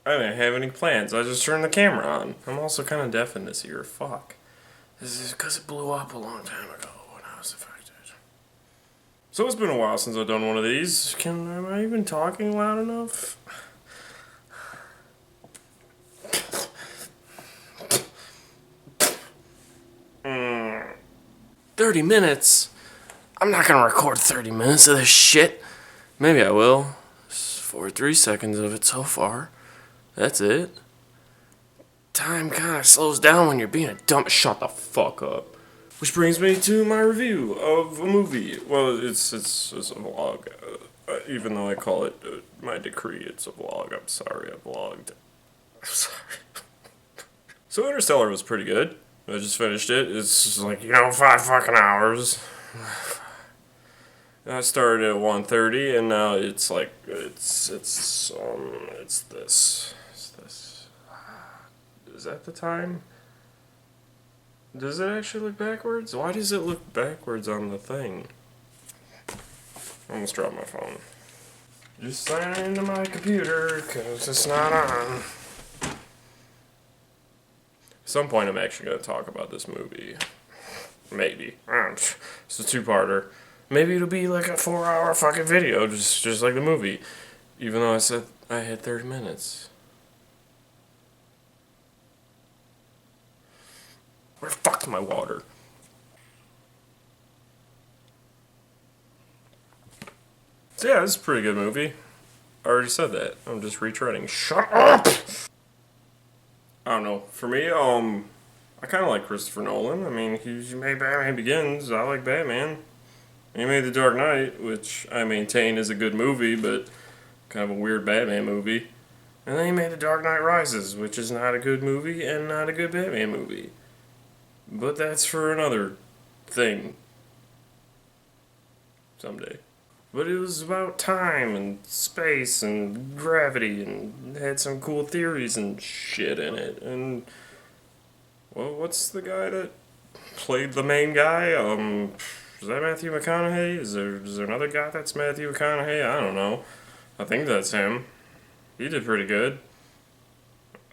I didn't have any plans. I just turned the camera on. I'm also kind of deaf in this ear. Fuck. This is because it blew up a long time ago when I was affected. So it's been a while since I've done one of these. Am I even talking loud enough? 30 minutes? I'm not gonna record 30 minutes of this shit. Maybe I will. 43 seconds of it so far. That's it. Time kinda slows down when you're being a dumb. Shut the fuck up. Which brings me to my review of a movie. Well, it's a vlog. Even though I call it my decree, it's a vlog. I'm sorry, I vlogged. I'm sorry. So Interstellar was pretty good. I just finished it. It's just like, 5 fucking hours. I started at 1:30 and now it's like, it's this. Is that the time? Does it actually look backwards? Why does it look backwards on the thing? I almost dropped my phone. Just sign into my computer, because it's not on. At some point I'm actually going to talk about this movie. Maybe. It's a two-parter. Maybe it'll be like a 4-hour fucking video, just like the movie. Even though I said I had 30 minutes. Where the fuck's my water? So yeah, this is a pretty good movie. I already said that. I'm just retreading. Shut up! I don't know. For me, I kind of like Christopher Nolan. I mean, he made Batman Begins. I like Batman. He made The Dark Knight, which I maintain is a good movie, but kind of a weird Batman movie. And then he made The Dark Knight Rises, which is not a good movie and not a good Batman movie. But that's for another thing. Someday. But it was about time and space and gravity and had some cool theories and shit in it. And, well, what's the guy that played the main guy? Is that Matthew McConaughey? Is there another guy that's Matthew McConaughey? I don't know. I think that's him. He did pretty good.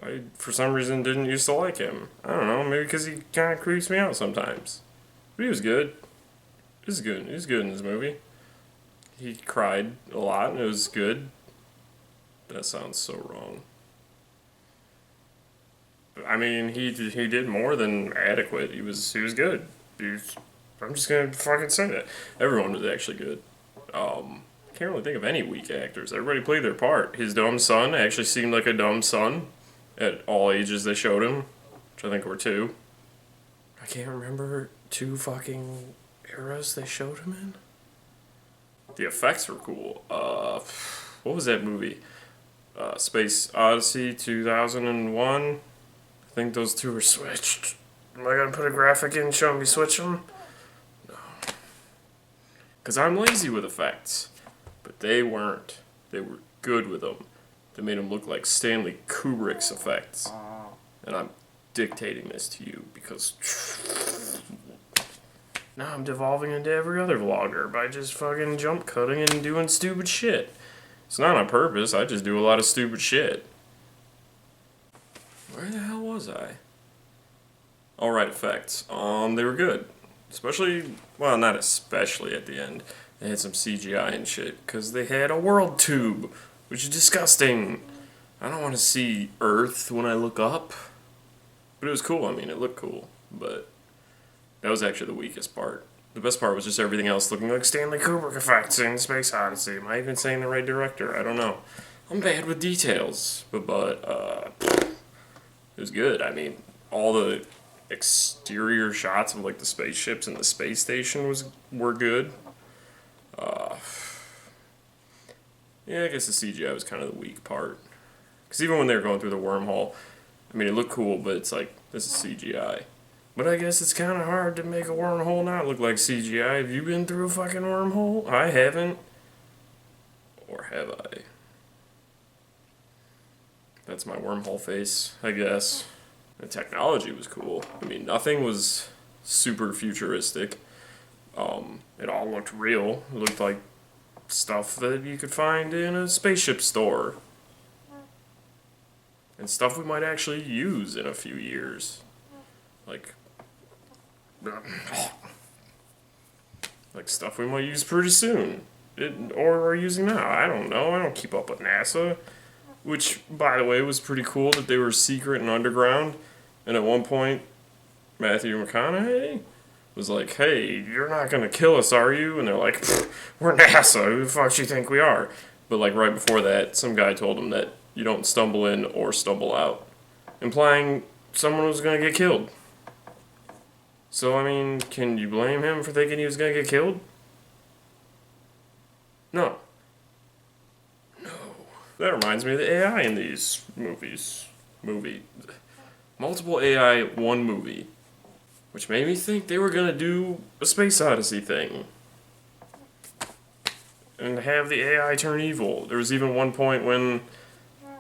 I, for some reason, didn't used to like him. I don't know, maybe because he kind of creeps me out sometimes. But he was good. He was good. He was good in this movie. He cried a lot, and it was good. That sounds so wrong. I mean, he did more than adequate. He was good. I'm just gonna fucking say that. Everyone was actually good. Can't really think of any weak actors. Everybody played their part. His dumb son actually seemed like a dumb son at all ages they showed him, which I think were 2. I can't remember 2 fucking eras they showed him in. The effects were cool. What was that movie? Space Odyssey 2001. I think those 2 were switched. Am I gonna put a graphic in showing me switch them? No. Because I'm lazy with effects. But they weren't. They were good with them. They made them look like Stanley Kubrick's effects. And I'm dictating this to you because now I'm devolving into every other vlogger by just fucking jump cutting and doing stupid shit. It's not on purpose, I just do a lot of stupid shit. Where the hell was I? Alright, effects. They were good. Especially, well, not especially at the end. They had some CGI and shit, because they had a world tube, which is disgusting. I don't want to see Earth when I look up. But it was cool, I mean, it looked cool. But that was actually the weakest part. The best part was just everything else looking like Stanley Kubrick effects in Space Odyssey. Am I even saying the right director? I don't know. I'm bad with details. But it was good. I mean, all the exterior shots of like the spaceships and the space station were good. Yeah, I guess the CGI was kind of the weak part. Because even when they were going through the wormhole, I mean, it looked cool, but it's like, this is CGI. But I guess it's kind of hard to make a wormhole not look like CGI. Have you been through a fucking wormhole? I haven't. Or have I? That's my wormhole face, I guess. The technology was cool. I mean, nothing was super futuristic. It all looked real. It looked like stuff that you could find in a spaceship store. and stuff we might actually use in a few years. Like, like stuff we might use pretty soon. Or are using now. I don't know. I don't keep up with NASA. Which, by the way, was pretty cool that they were secret and underground. And at one point, Matthew McConaughey was like, hey, you're not going to kill us, are you? And they're like, we're NASA. Who the fuck do you think we are? But like right before that, some guy told him that you don't stumble in or stumble out. Implying someone was going to get killed. So, I mean, can you blame him for thinking he was going to get killed? No. No. That reminds me of the AI in these movies. Multiple AI, one movie. Which made me think they were going to do a Space Odyssey thing. And have the AI turn evil. There was even one point when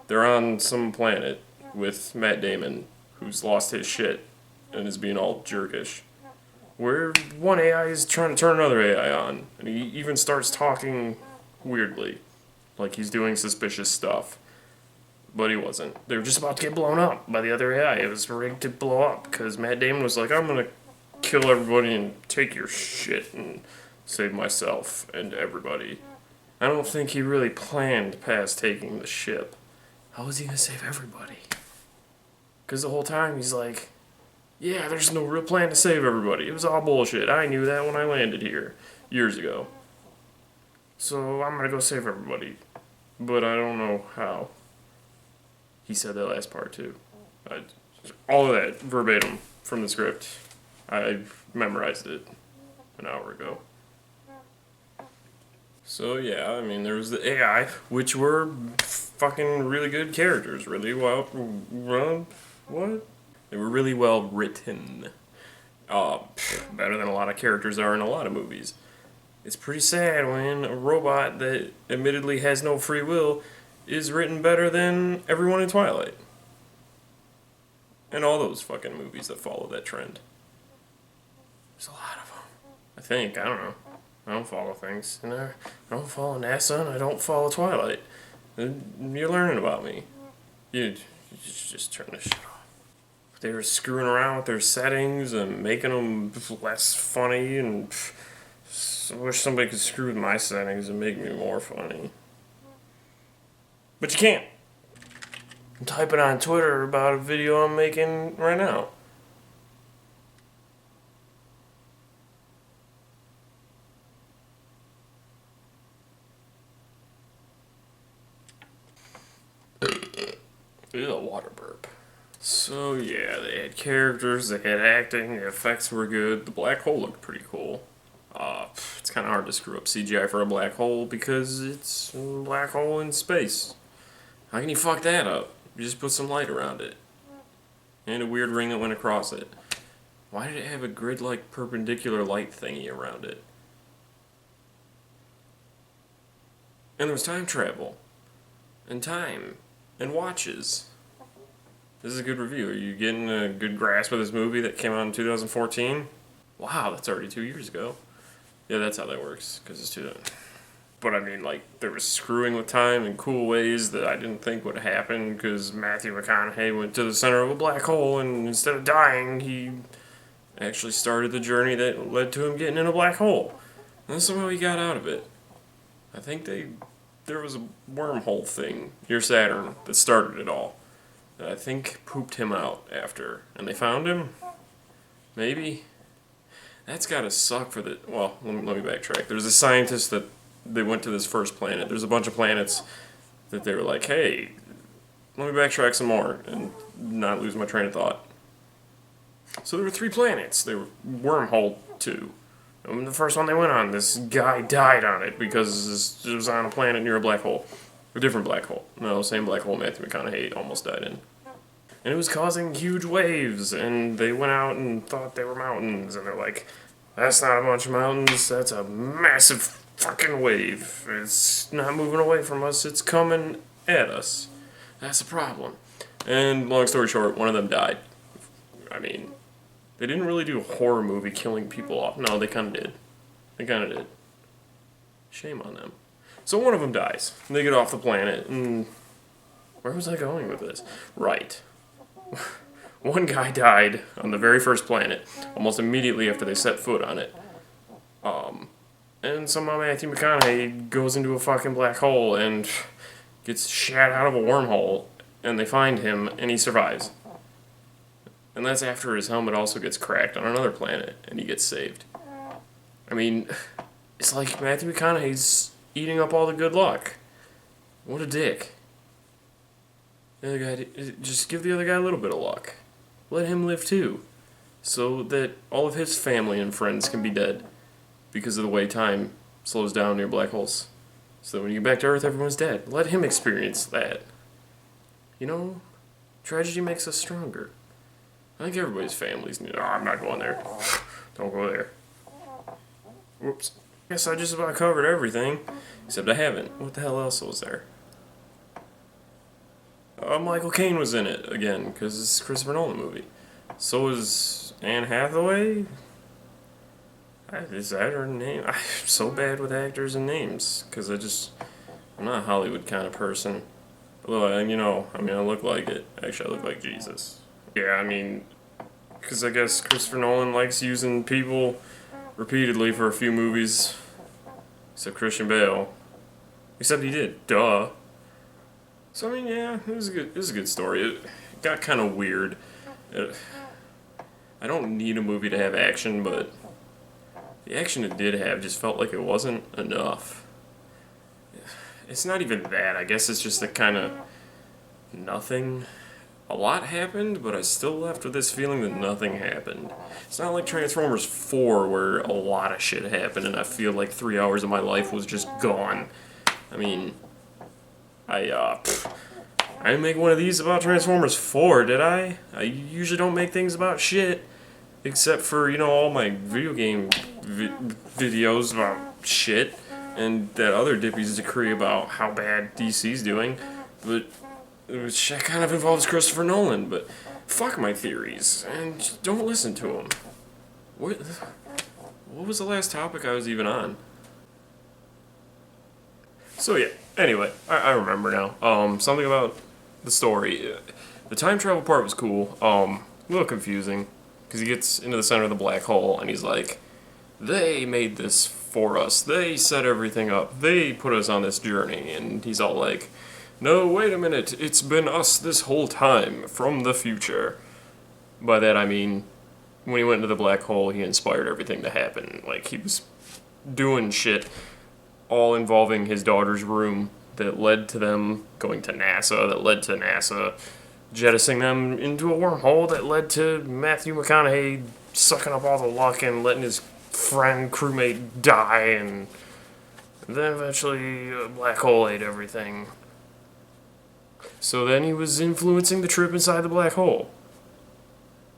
they're on some planet with Matt Damon, who's lost his shit and is being all jerkish. Where one AI is trying to turn another AI on. And he even starts talking weirdly. Like he's doing suspicious stuff. But he wasn't. They were just about to get blown up by the other AI. It was rigged to blow up because Matt Damon was like, I'm gonna kill everybody and take your shit and save myself and everybody. I don't think he really planned past taking the ship. How was he gonna save everybody? Because the whole time he's like, yeah, there's no real plan to save everybody. It was all bullshit. I knew that when I landed here years ago. So I'm gonna go save everybody. But I don't know how. He said that last part too. All of that verbatim from the script. I memorized it an hour ago. So yeah, I mean, there was the AI, which were fucking really good characters. Really well, what? They were really well written. Better than a lot of characters are in a lot of movies. It's pretty sad when a robot that admittedly has no free will is written better than everyone in Twilight. And all those fucking movies that follow that trend. There's a lot of them. I think, I don't know. I don't follow things. And I don't follow NASA and I don't follow Twilight. You're learning about me. You just turn this shit off. They were screwing around with their settings and making them less funny, and I wish somebody could screw with my settings and make me more funny. But you can't. I'm typing on Twitter about a video I'm making right now. Ew, water burp. So yeah, they had characters, they had acting, the effects were good. The black hole looked pretty cool. It's kind of hard to screw up CGI for a black hole because it's a black hole in space. How can you fuck that up? You just put some light around it. And a weird ring that went across it. Why did it have a grid-like perpendicular light thingy around it? And there was time travel. And time. And watches. This is a good review. Are you getting a good grasp of this movie that came out in 2014? Wow, that's already 2 years ago. Yeah, that's how that works, because it's 2000. But I mean, like, there was screwing with time in cool ways that I didn't think would happen, because Matthew McConaughey went to the center of a black hole, and instead of dying, he actually started the journey that led to him getting in a black hole. And somehow he got out of it. I think there was a wormhole thing near Saturn that started it all. That I think pooped him out after. And they found him? Maybe? That's gotta suck for the... Well, let me backtrack. There's a scientist that they went to this first planet. There's a bunch of planets that they were like, hey, let me backtrack some more and not lose my train of thought. So there were 3 planets. They were Wormhole 2. And the first one they went on, this guy died on it because it was on a planet near a black hole. A different black hole. No, same black hole Matthew McConaughey almost died in. And it was causing huge waves, and they went out and thought they were mountains, and they're like, that's not a bunch of mountains, that's a massive fucking wave. It's not moving away from us, it's coming at us. That's the problem. And long story short, one of them died. I mean, they didn't really do a horror movie killing people off. No, they kind of did. Shame on them. So one of them dies. And they get off the planet, and Where was I going with this? Right. One guy died on the very first planet, almost immediately after they set foot on it. And somehow Matthew McConaughey goes into a fucking black hole and gets shot out of a wormhole, and they find him, and he survives. And that's after his helmet also gets cracked on another planet, and he gets saved. I mean, it's like Matthew McConaughey's eating up all the good luck. What a dick. The other guy, just give the other guy a little bit of luck. Let him live too, so that all of his family and friends can be dead because of the way time slows down near black holes. So that when you get back to Earth, everyone's dead. Let him experience that. You know, tragedy makes us stronger. I think everybody's families need. Oh, I'm not going there. Don't go there. Whoops. Guess I just about covered everything, except I haven't. What the hell else was there? Michael Caine was in it again, because it's a Christopher Nolan movie. So was Anne Hathaway. Is that her name? I'm so bad with actors and names, because I'm not a Hollywood kind of person. Although, I look like it. Actually, I look like Jesus. Yeah, because I guess Christopher Nolan likes using people repeatedly for a few movies. Except Christian Bale. Except he did. Duh. So, yeah, it was a good story. It got kind of weird. I don't need a movie to have action, but the action it did have just felt like it wasn't enough. It's not even that. I guess it's just the kind of nothing. A lot happened, but I still left with this feeling that nothing happened. It's not like Transformers 4 where a lot of shit happened and I feel like 3 hours of my life was just gone. I didn't make one of these about Transformers 4, did I? I usually don't make things about shit. Except for, all my video game videos about shit. And that other Dippy's decree about how bad DC's doing. But which kind of involves Christopher Nolan. But fuck my theories. And don't listen to them. What was the last topic I was even on? So yeah, anyway, I remember now. Something about the story. The time travel part was cool. A little confusing. Because he gets into the center of the black hole and he's like, they made this for us. They set everything up. They put us on this journey. And he's all like, no, wait a minute. It's been us this whole time from the future. By that I mean, when he went into the black hole, he inspired everything to happen. Like, he was doing shit all involving his daughter's room that led to them going to NASA, that led to NASA jettisoning them into a wormhole, that led to Matthew McConaughey sucking up all the luck and letting his friend, crewmate die, and then eventually a black hole ate everything. So then he was influencing the trip inside the black hole.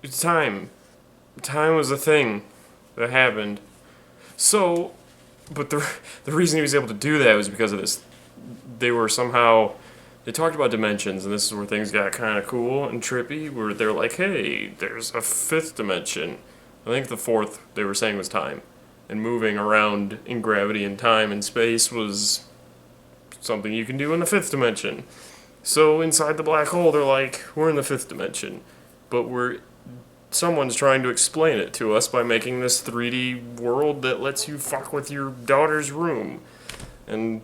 It's time. Time was a thing that happened. So, but the reason he was able to do that was because of this. They talked about dimensions, and this is where things got kind of cool and trippy, where they're like, hey, there's a fifth dimension. I think the fourth they were saying was time. And moving around in gravity and time and space was something you can do in the fifth dimension. So inside the black hole, they're like, we're in the fifth dimension. But someone's trying to explain it to us by making this 3D world that lets you fuck with your daughter's room. And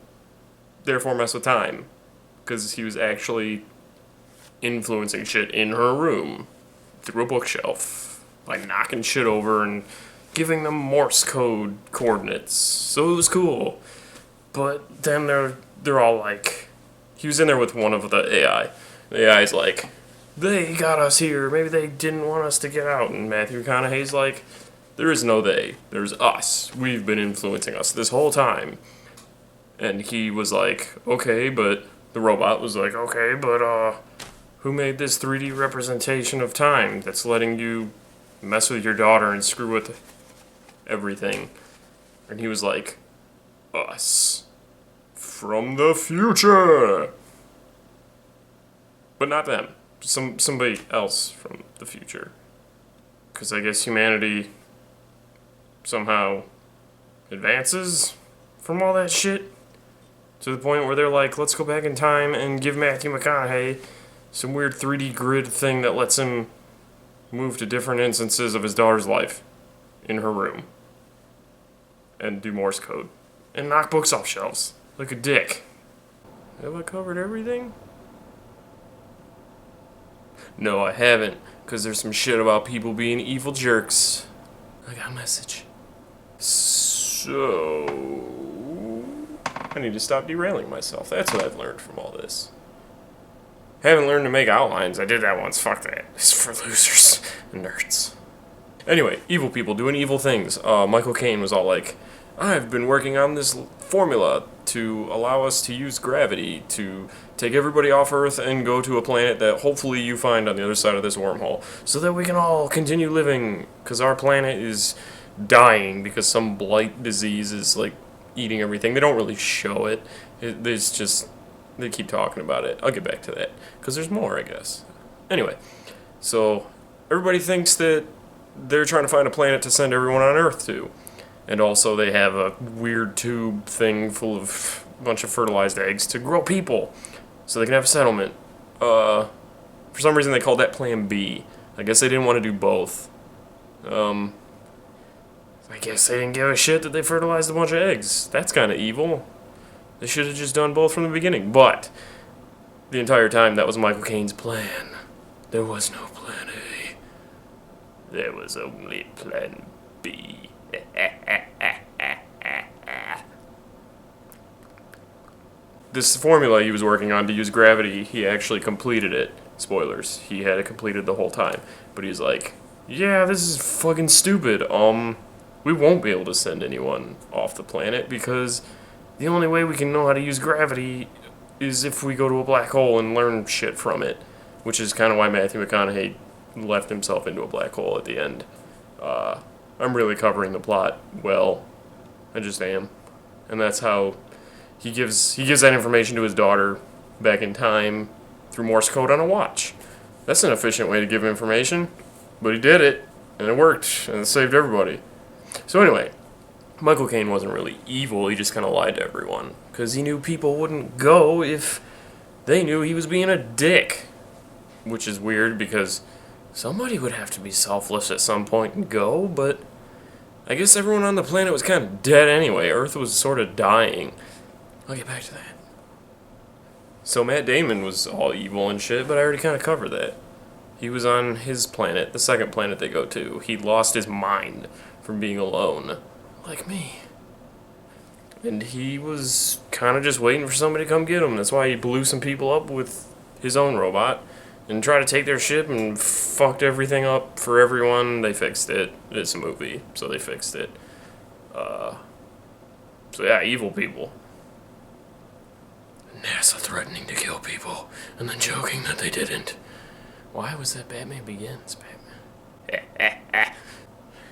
therefore mess with time. Because he was actually influencing shit in her room through a bookshelf by knocking shit over and giving them Morse code coordinates. So it was cool. But then they're all like, he was in there with one of the AI. The AI's like, they got us here. Maybe they didn't want us to get out. And Matthew McConaughey's like, there is no they. There's us. We've been influencing us this whole time. And he was like, okay, but the robot was like, okay, but who made this 3D representation of time that's letting you mess with your daughter and screw with everything? And he was like, us. From the future. But not them. Somebody else from the future. Because I guess humanity somehow advances from all that shit. To the point where they're like, let's go back in time and give Matthew McConaughey some weird 3D grid thing that lets him move to different instances of his daughter's life in her room. And do Morse code. And knock books off shelves. Like a dick. Have I covered everything? No, I haven't. Because there's some shit about people being evil jerks. I got a message. So... I need to stop derailing myself. That's what I've learned from all this. I haven't learned to make outlines. I did that once. Fuck that. It's for losers and nerds. Anyway, evil people doing evil things. Michael Caine was all like, I've been working on this formula to allow us to use gravity to take everybody off Earth and go to a planet that hopefully you find on the other side of this wormhole so that we can all continue living, because our planet is dying because some blight disease is like eating everything. They don't really show it. There's just, they keep talking about it. I'll get back to that because there's more, I guess. Anyway, so everybody thinks that they're trying to find a planet to send everyone on Earth to. And also they have a weird tube thing full of a bunch of fertilized eggs to grow people so they can have a settlement. For some reason they called that Plan B. I guess they didn't want to do both. I guess they didn't give a shit that they fertilized a bunch of eggs. That's kind of evil. They should have just done both from the beginning. But the entire time that was Michael Caine's plan. There was no Plan A. There was only Plan B. This formula he was working on to use gravity, he actually completed it. Spoilers. He had it completed the whole time. But he's like, yeah, this is fucking stupid. We won't be able to send anyone off the planet because the only way we can know how to use gravity is if we go to a black hole and learn shit from it. Which is kind of why Matthew McConaughey left himself into a black hole at the end. I'm really covering the plot well. I just am. And that's how he gives that information to his daughter back in time through Morse code on a watch. That's an efficient way to give information, but he did it, and it worked, and it saved everybody. So anyway, Michael Caine wasn't really evil, he just kind of lied to everyone, because he knew people wouldn't go if they knew he was being a dick. Which is weird, because somebody would have to be selfless at some point and go, but I guess everyone on the planet was kind of dead anyway. Earth was sort of dying. I'll get back to that. So Matt Damon was all evil and shit, but I already kind of covered that. He was on his planet, the second planet they go to. He lost his mind from being alone, like me. And he was kind of just waiting for somebody to come get him. That's why he blew some people up with his own robot and tried to take their ship and fucked everything up for everyone. They fixed it. It's a movie, so they fixed it. So yeah, evil people. NASA threatening to kill people, and then joking that they didn't. Why was that Batman Begins, Batman?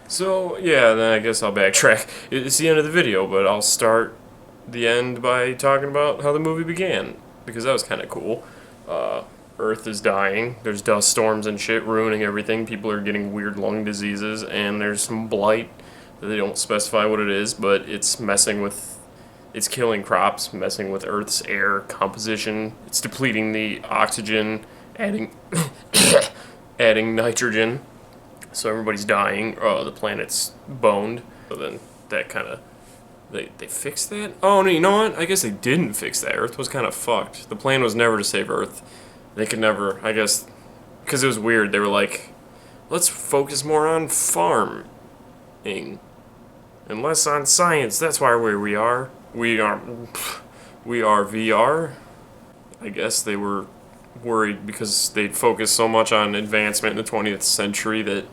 So, yeah, then I guess I'll backtrack. It's the end of the video, but I'll start the end by talking about how the movie began, because that was kind of cool. Earth is dying, there's dust storms and shit ruining everything, people are getting weird lung diseases, and there's some blight that they don't specify what it is, but it's it's killing crops, messing with Earth's air composition, it's depleting the oxygen, adding nitrogen, so everybody's dying, the planet's boned, so then that kind of, they fixed that? Oh, no, you know what? I guess they didn't fix that. Earth was kind of fucked. The plan was never to save Earth. They could never, I guess, because it was weird. They were like, let's focus more on farming and less on science. That's why we are. We are VR. I guess they were worried because they'd focused so much on advancement in the 20th century that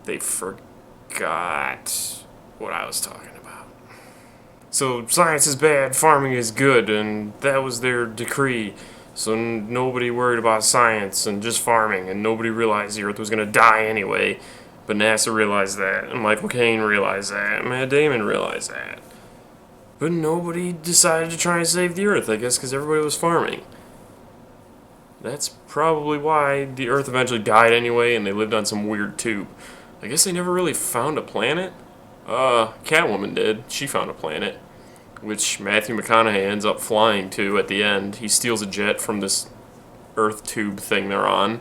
they forgot what I was talking about. So science is bad, farming is good, and that was their decree. So nobody worried about science and just farming, and nobody realized the Earth was going to die anyway. But NASA realized that, and Michael Caine realized that, and Matt Damon realized that. But nobody decided to try and save the Earth, I guess, because everybody was farming. That's probably why the Earth eventually died anyway, and they lived on some weird tube. I guess they never really found a planet. Catwoman did. She found a planet. which Matthew McConaughey ends up flying to at the end. He steals a jet from this Earth tube thing they're on.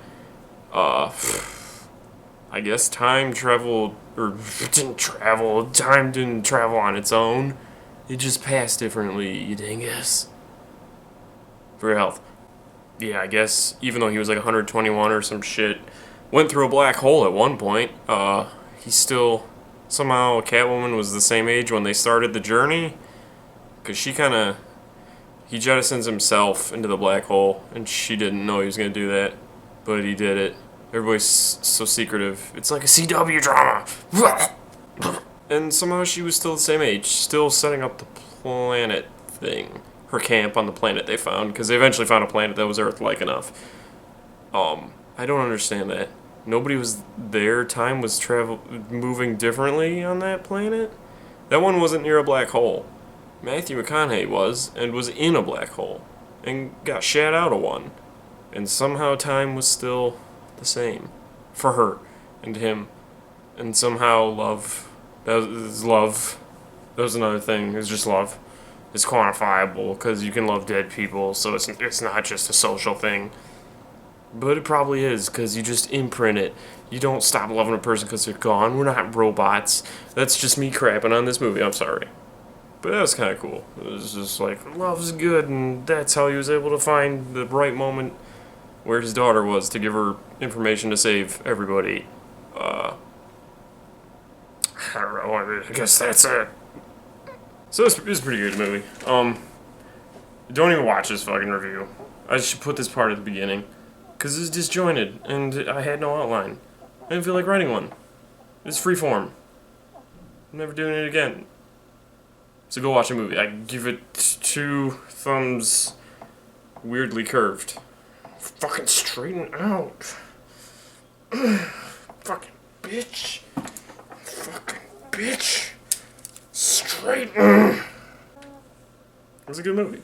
I guess time traveled, or didn't travel, time didn't travel on its own. It just passed differently, you dingus. For your health. Yeah, I guess, even though he was like 121 or some shit, went through a black hole at one point, he still, somehow Catwoman was the same age when they started the journey, because he jettisons himself into the black hole, and she didn't know he was going to do that, but he did it. Everybody's so secretive. It's like a CW drama. And somehow she was still the same age, still setting up the planet thing. Her camp on the planet they found, because they eventually found a planet that was Earth-like enough. I don't understand that. Nobody was there. Time was moving differently on that planet. That one wasn't near a black hole. Matthew McConaughey was, and was in a black hole, and got shot out of one. And somehow time was still the same. For her, and him. And somehow love. That was love. That was another thing. It was just love. It's quantifiable, because you can love dead people, so it's not just a social thing. But it probably is, because you just imprint it. You don't stop loving a person because they're gone. We're not robots. That's just me crapping on this movie. I'm sorry. But that was kind of cool. It was just like, love's good, and that's how he was able to find the right moment where his daughter was to give her information to save everybody. I don't know. I guess that's it. So it's a pretty good movie. Don't even watch this fucking review. I should put this part at the beginning. Because it's disjointed, and I had no outline. I didn't feel like writing one. It's free form. I'm never doing it again. So go watch a movie. I give it 2 thumbs weirdly curved. Fucking straighten out. Fucking bitch. Fucking bitch. Straighten. It was a good movie.